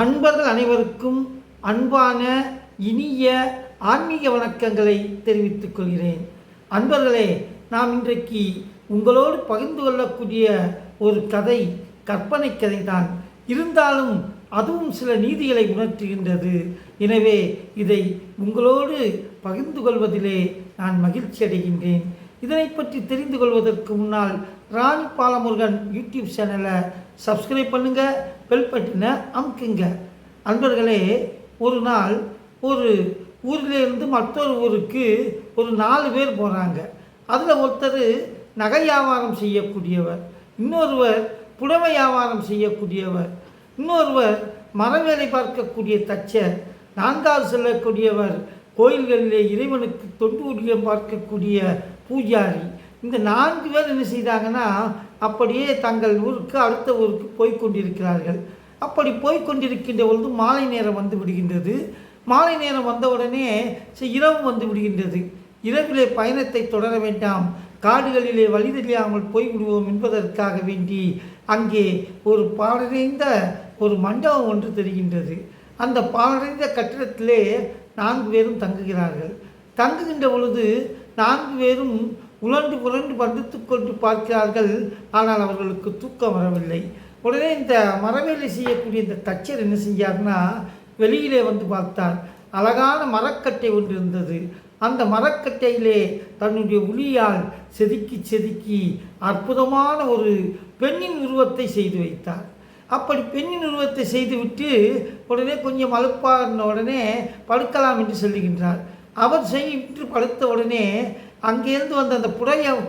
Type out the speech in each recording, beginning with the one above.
அன்பர்கள் அனைவருக்கும் அன்பான இனிய ஆன்மீக வணக்கங்களை தெரிவித்துக் கொள்கிறேன். அன்பர்களே, நாம் இன்றைக்கு உங்களோடு பகிர்ந்து கொள்ளக்கூடிய ஒரு கதை கற்பனை கதை தான். இருந்தாலும் அதுவும் சில நீதிகளை உணர்த்துகின்றது. எனவே இதை உங்களோடு பகிர்ந்து கொள்வதிலே நான் மகிழ்ச்சி அடைகின்றேன். இதனை பற்றி தெரிந்து கொள்வதற்கு முன்னால் ராணி பாலமுருகன் யூடியூப் சேனலை சப்ஸ்கிரைப் பண்ணுங்கள், பெல் பட்டனை அமுக்குங்க. அன்பர்களே, ஒரு நாள் ஒரு ஊரிலிருந்து மற்றொரு ஊருக்கு ஒரு 4 பேர் போகிறாங்க. அதில் ஒருத்தர் நகை வியாபாரம் செய்யக்கூடியவர், இன்னொருவர் புடவை வியாபாரம் செய்யக்கூடியவர், இன்னொருவர் மரவேலை பார்க்கக்கூடிய தச்சர், 4வது செல்லக்கூடியவர் கோயில்களிலே இறைவனுக்கு தொண்டு ஊழியம் பார்க்கக்கூடிய பூஜாரி. இந்த 4 பேர் என்ன செய்தாங்கன்னா, அப்படியே தங்கள் ஊருக்கு அடுத்த ஊருக்கு போய்கொண்டிருக்கிறார்கள். அப்படி போய்கொண்டிருக்கின்ற பொழுது மாலை நேரம் வந்து விடுகின்றது. மாலை நேரம் வந்தவுடனே இரவு வந்து விடுகின்றது. இரவிலே பயணத்தை தொடர வேண்டாம், காடுகளிலே வழி தெரியாமல் போய்விடுவோம் என்பதற்காக வேண்டி அங்கே ஒரு பாழடைந்த ஒரு மண்டபம் ஒன்று தெரிகின்றது. அந்த பாழடைந்த கட்டிடத்திலே 4 பேரும் தங்குகிறார்கள். தங்குகின்ற பொழுது 4 பேரும் உழண்டு புரண்டு படுத்து கொண்டு பார்க்கிறார்கள். ஆனால் அவர்களுக்கு தூக்கம் வரவில்லை. உடனே இந்த மரவேலை செய்யக்கூடிய இந்த தச்சர் என்ன செஞ்சார்னா, வெளியிலே வந்து பார்த்தார். அழகான மரக்கட்டை ஒன்று இருந்தது. அந்த மரக்கட்டையிலே தன்னுடைய உளியால் செதுக்கி அற்புதமான ஒரு பெண்ணின் உருவத்தை செய்து வைத்தார். அப்படி பெண்ணின் உருவத்தை செய்துவிட்டு உடனே கொஞ்சம் அலுப்பான உடனே படுக்கலாம் என்று சொல்லுகின்றார். அவர் செய்து படுத்த உடனே அங்கேருந்து வந்த அந்த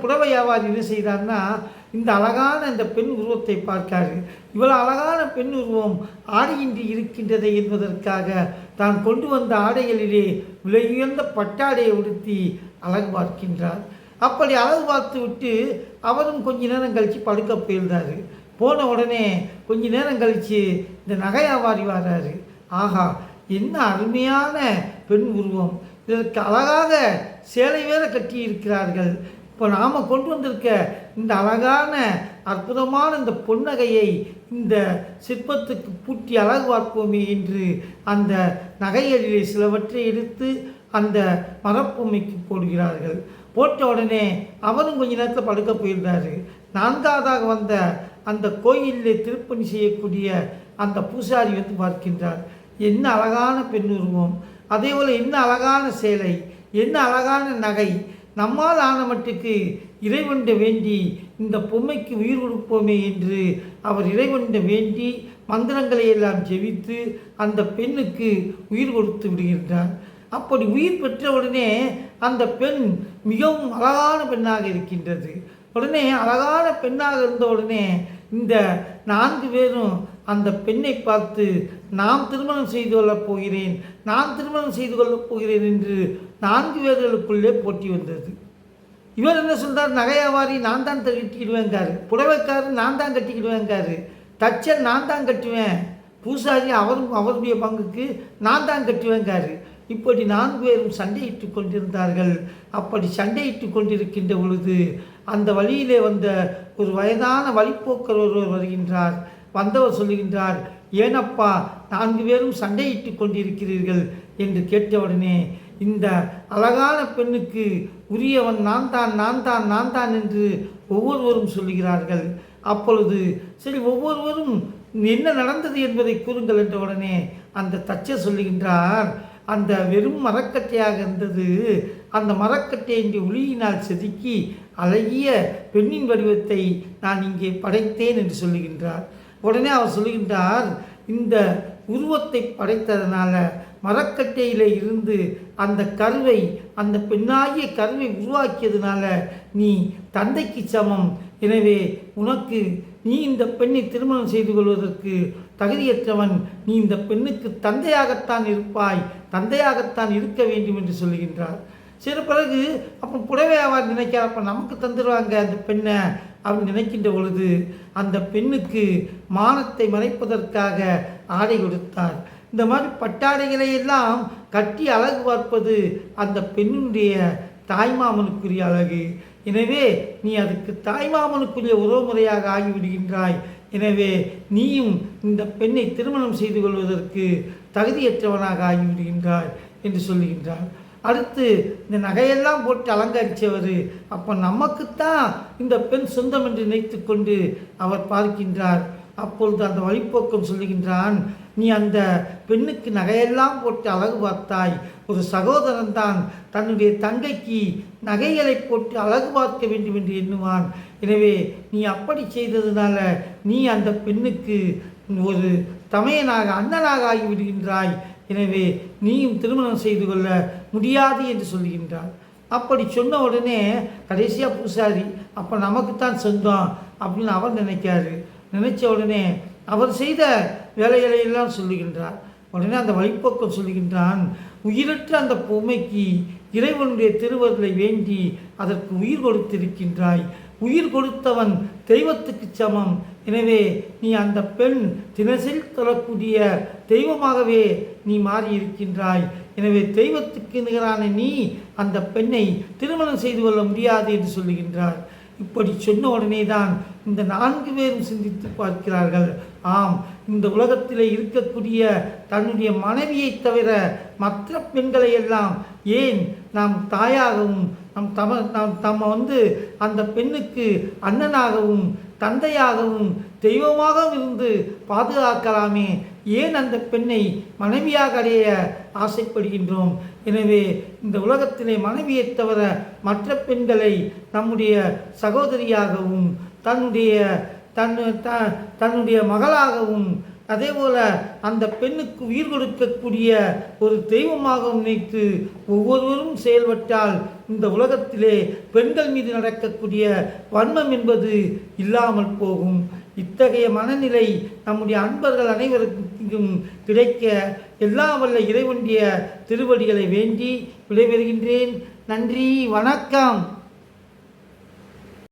புடவை வியாபாரி என்ன செய்தார்னா, இந்த அழகான இந்த பெண் உருவத்தை பார்க்காரு. இவ்வளோ அழகான பெண் உருவம் ஆடையின்றி இருக்கின்றதை என்பதற்காக தான் கொண்டு வந்த ஆடைகளிலே விலை உயர்ந்த பட்டாடையை உடுத்தி அழகு பார்க்கின்றார். அப்படி அழகு பார்த்து விட்டு அவரும் கொஞ்ச நேரம் கழித்து படுக்க போயிருந்தார். போன உடனே கொஞ்ச நேரம் கழித்து இந்த நகை வியாபாரி வர்றாரு. ஆஹா, என்ன அருமையான பெண் உருவம், இதற்கு அழகாக சேலை வேற கட்டி இருக்கிறார்கள். இப்போ நாம் கொண்டு வந்திருக்க இந்த அழகான அற்புதமான இந்த பொன்னகையை இந்த சிற்பத்துக்கு பூட்டி அழகு பார்ப்போமே என்று அந்த நகைகளிலே சிலவற்றை எடுத்து அந்த மரப்பொம்மைக்கு போடுகிறார்கள். போட்ட உடனே அவரும் கொஞ்ச நேரத்தில் படுக்க போயிருந்தார். 4வதாக வந்த அந்த கோயிலிலே திருப்பணி செய்யக்கூடிய அந்த பூசாரி வந்து பார்க்கின்றார். என்ன அழகான பெண் உருவம், அதே போல் என்ன அழகான சேலை, என்ன அழகான நகை, நம்மால் ஆன மட்டுக்கு இறைவன்ட வேண்டி இந்த பொம்மைக்கு உயிர் கொடுப்போமே என்று அவர் இறைவன்ட வேண்டி மந்திரங்களை எல்லாம் ஜெபித்து அந்த பெண்ணுக்கு உயிர் கொடுத்து விடுகின்றார். அப்படி உயிர் பெற்றவுடனே அந்த பெண் மிகவும் அழகான பெண்ணாக இருக்கின்றது. உடனே அழகான பெண்ணாக இருந்த உடனே இந்த 4 பேரும் அந்த பெண்ணை பார்த்து, நான் திருமணம் செய்து கொள்ளப் போகிறேன், நான் திருமணம் செய்து கொள்ளப் போகிறேன் என்று 4 பேர்களுக்குள்ளே போட்டி வந்தது. இவர் என்ன சொல்கிறார், நகை வியாபாரி நான் தான் கட்டிக்கிடுவேங்காரு, புடவைக்காரர் நான் தான் கட்டிக்கிடுவேங்காரு, தச்சர் நான் தான் கட்டுவேன், பூசாரி அவருடைய பங்குக்கு நான் தான் கட்டுவேங்காரு. இப்படி 4 பேரும் சண்டையிட்டு கொண்டிருந்தார்கள். அப்படி சண்டையிட்டு கொண்டிருக்கின்ற பொழுது அந்த வழியிலே வந்த ஒரு வயதான வழிப்போக்கர் ஒருவர் வருகின்றார். வந்தவர் சொல்லுகின்றார், ஏனப்பா 4 பேரும் சண்டையிட்டு கொண்டிருக்கிறீர்கள் என்று கேட்டவுடனே, இந்த அழகான பெண்ணுக்கு உரியவன் நான் தான் என்று ஒவ்வொருவரும் சொல்லுகிறார்கள். அப்பொழுது சரி, ஒவ்வொருவரும் என்ன நடந்தது என்பதை கூறுங்கள் என்ற உடனே அந்த தச்சர் சொல்லுகின்றார், அந்த வெறும் மரக்கட்டையாக இருந்தது, அந்த மரக்கட்டையை இங்கே உளியினால் செதுக்கி அழகிய பெண்ணின் வடிவத்தை நான் இங்கே படைத்தேன் என்று சொல்லுகின்றார். உடனே அவர் சொல்லுகின்றார், இந்த உருவத்தை படைத்ததனால மரக்கட்டையில் இருந்து அந்த கருவை, அந்த பெண்ணாகிய கருவை உருவாக்கியதுனால நீ தந்தைக்கு சமம். எனவே நீ இந்த பெண்ணை திருமணம் செய்து கொள்வதற்கு தகுதியற்றவன், நீ இந்த பெண்ணுக்கு தந்தையாகத்தான் இருப்பாய், தந்தையாகத்தான் இருக்க வேண்டும் என்று சொல்லுகின்றார். சில பிறகு அப்போ புடவை அவர் நினைக்கிறார், அப்போ நமக்கு தந்துடுவாங்க அந்த பெண்ணை அப்படின்னு நினைக்கின்ற பொழுது அந்த பெண்ணுக்கு மானத்தை மறைப்பதற்காக ஆடை கொடுத்தார். இந்த மாதிரி பட்டாடைகளை எல்லாம் கட்டி அழகு பார்ப்பது அந்த பெண்ணுடைய தாய்மாமனுக்குரிய அழகு. எனவே நீ அதுக்கு தாய்மாமனுக்குரிய உறவுமுறையாக ஆகிவிடுகின்றாய் எனவே நீயும் இந்த பெண்ணை திருமணம் செய்து கொள்வதற்கு தகுதியற்றவனாக ஆகிவிடுகின்றாய் என்று சொல்லுகின்றார். அடுத்து இந்த நகையெல்லாம் போட்டு அலங்கரித்தவர், அப்போ நமக்குத்தான் இந்த பெண் சொந்தம் என்று நினைத்து கொண்டு அவர் பார்க்கின்றார். அப்பொழுது அந்த வழிப்போக்கம் சொல்லுகின்றான், நீ அந்த பெண்ணுக்கு நகையெல்லாம் போட்டு அழகு பார்த்தாய். ஒரு சகோதரன் தான் தன்னுடைய தங்கைக்கு நகைகளை போட்டு அழகு பார்க்க வேண்டும் என்று எண்ணுவான். எனவே நீ அப்படி செய்ததுனால நீ அந்த பெண்ணுக்கு ஒரு தமையனாக அண்ணனாக ஆகிவிடுகின்றாய். எனவே நீயும் திருமணம் செய்து கொள்ள முடியாது என்று சொல்லுகின்றார். அப்படி சொன்ன உடனே கடைசியாக பூசாரி அப்போ நமக்குத்தான் சொந்தம் அப்படின்னு அவர் நினைக்காரு. நினைச்ச உடனே அவர் செய்த வேலைகளை எல்லாம் சொல்லுகின்றார். உடனே அந்த வழிப்போக்கம் சொல்லுகின்றான், உயிரற்ற அந்த பொம்மைக்கு இறைவனுடைய திருவருளை வேண்டி அதற்கு உயிர் கொடுத்திருக்கின்றாய். உயிர் கொடுத்தவன் தெய்வத்துக்கு சமம். எனவே நீ அந்த பெண் தினசரி தொழக்கூடிய தெய்வமாகவே நீ மாறி இருக்கின்றாய். எனவே தெய்வத்துக்கு நிகரான நீ அந்த பெண்ணை திருமணம் செய்து கொள்ள முடியாது என்று சொல்லுகின்றார். இப்படி சொன்ன உடனே தான் இந்த 4 பேரும் சிந்தித்து பார்க்கிறார்கள். ஆம், இந்த உலகத்தில் இருக்கக்கூடிய தன்னுடைய மனைவியை தவிர மற்ற பெண்களை எல்லாம் ஏன் நாம் தாயாகவும் நம்ம அந்த பெண்ணுக்கு அண்ணனாகவும் தந்தையாகவும் தெய்வமாகவும் இருந்து பாதுகாக்கலாமே, ஏன் அந்த பெண்ணை மனைவியாக அடைய ஆசைப்படுகின்றோம்? எனவே இந்த உலகத்திலே மனைவியை தவிர மற்ற பெண்களை நம்முடைய சகோதரியாகவும் தன்னுடைய மகளாகவும் அதேபோல் அந்த பெண்ணுக்கு உயிர் கொடுக்கக்கூடிய ஒரு தெய்வமாகவும் நினைத்து ஒவ்வொருவரும் செயல்பட்டால் இந்த உலகத்திலே பெண்கள் மீது நடக்கக்கூடிய வன்மம் என்பது இல்லாமல் போகும். இத்தகைய மனநிலை நம்முடைய அன்பர்கள் அனைவருக்கும் கிடைக்க எல்லாம் வல்ல இறைவனுடைய திருவடிகளை வேண்டி விடைபெறுகின்றேன். நன்றி, வணக்கம்.